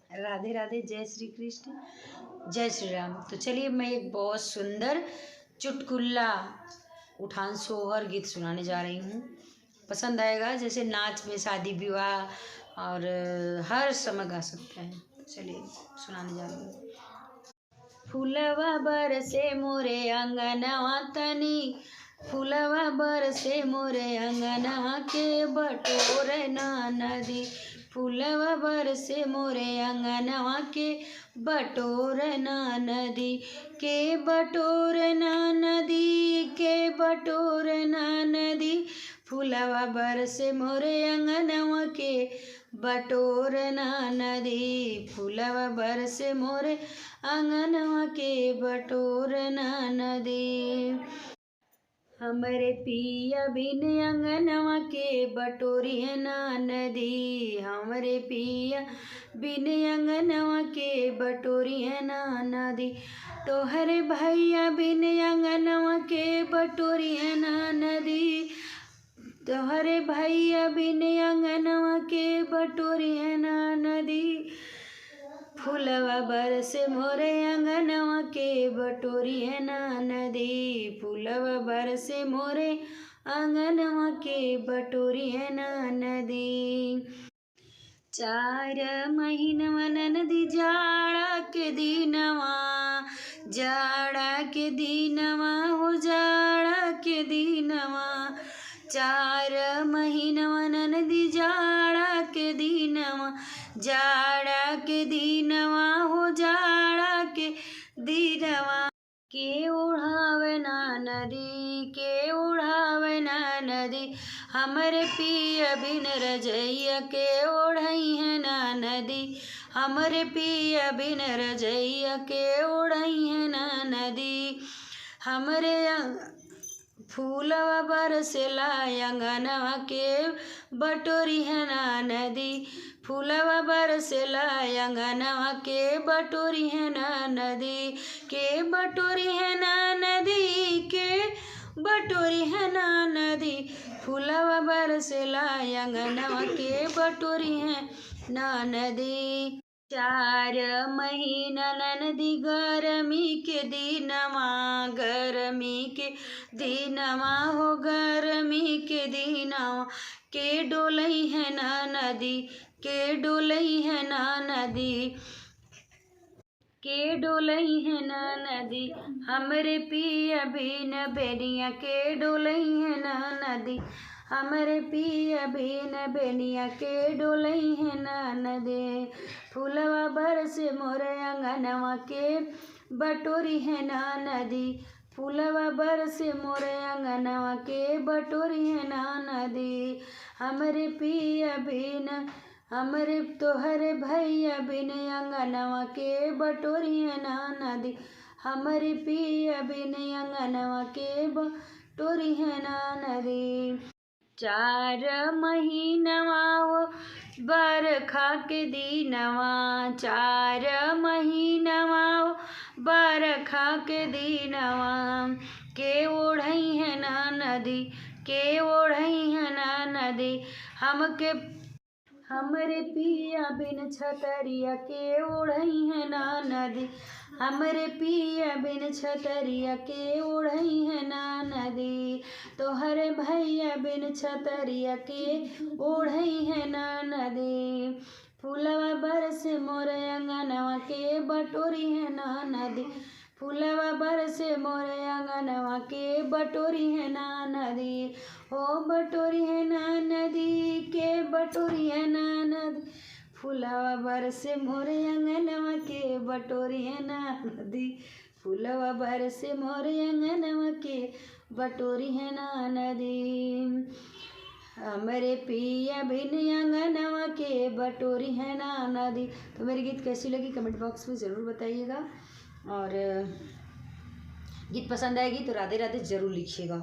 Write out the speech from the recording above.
राधे राधे, जय श्री कृष्ण, जय श्री राम। तो चलिए मैं एक बहुत सुंदर चुटकुला उठान सोहर गीत सुनाने जा रही हूँ। पसंद आएगा, जैसे नाच में, शादी विवाह और हर समय गा सकते हैं। चलिए सुनाने जा रही हूँ। फूलवा बरसे मोरे अंगनवा तनी, फूलवा बरसे मोरे अंगनवा के बटोर ना नदी, फूलवा बरसे मोरे अंगनवा के बटोर ना नदी, के बटोर ना नदी, के बटोर ना नदी, फूलवा बरसे मोरे अंगनवा के बटोर ना नदी, फूलवा बरसे मोरे अंगनवा के बटोर ना नदी। हमरे पिया बिन अंगनवा के बटोरी है ना नदी, हमरे पिया बिन अंगनवा के बटोरी है ना नदी, तोहरे भैया बिन अंगनवा के बटोरी है ना नदी, तोहरे भैया बिन अंगनवा के बटोरी है ना नदी, फूलवा बरसे मोरे अंगनवा के बटोरी है ना नदी, फूलवा बरसे मोरे अंगनवा के बटोरी है ना नदी। 4 महीनवा नदी जाड़ा के दिनवा, जाड़ा के दिनवा हो जाड़ा के दिनवा, 4 महीनवा नदी जाड़ा के दिनवा, जाड़ा के दिनवा हो जाड़ा के दिनवा, के ओढ़ावे ना नदी, के ओढ़ावे ना नदी, हमरे पिया बिन रजैया के ओढ़ई है ना नदी, हमरे पिया बिन रजैया के ओढ़ई है ना नदी, हमरे फूलवा बरसेला अंगनवा के बटोरी है ना नदी, फूलवा बरसेला अंगनवा के बटोरी है ना नदी, के बटोरी है ना नदी, के बटोरी है ना नदी, फूलवा बरसेला अंगनवा के बटोरी है ना नदी। 4 महीना नदी गरमी के दिनवा, गरमी के दिनवा हो गरमी के दिनवा, के डोलई है ना नदी, के डोलई है ना नदी, के डोलई है ना नदी, हमरे पिया बिन बेनिया के डोलई है ना नदी, हमरे पिया बिन बेनिया के डोलई है ना नदी, फूलवा बरसे मोरे अंगनवा के बटोरी है ना नदी, फूलवा बरसे मोरे अंगनवा के बटोरी है ना नदी, हमरे पिया बिन, हमरे तोहरे भैया बिन अंगनवा के बटोरी है ना नदी, हमरे पिया बिन अंगनवा के बटोरी है ना नदी। 4 महीनवा हो बरखा के दिनवा, 4 महीनवा हो बरखा के दिनवा, के ओढ़ई है ना नदी, के ओढ़ई है ना नदी, हमके हमरे पिया बिन छतरिया के ओढ़ई है ना नदी, हमरे पिया बिन छतरिया के ओढ़ई है ना नदी, तोहरे भैया बिन छतरिया के ओढ़ई है ना नदी, फूलवा बरसे मोरे अंगनवा के बटोरी है ना नदी, फूलवा बरसे मोरे अंगनवा के बटोरी है ना नदी, हो बटोरी है ना नदी, के बटोरी है ना नदी, फूलवा बरसे मोरे अंगनवा के बटोरी है ना नदी, फूलवा बरसे मोरे अंगनवा के बटोरी है ना नदी, हमरे पिया बिन अंगनवा के बटोरी है ना नदी। तो मेरी गीत कैसी लगी कमेंट बॉक्स में ज़रूर बताइएगा, और गीत पसंद आएगी तो राधे राधे ज़रूर लिखिएगा।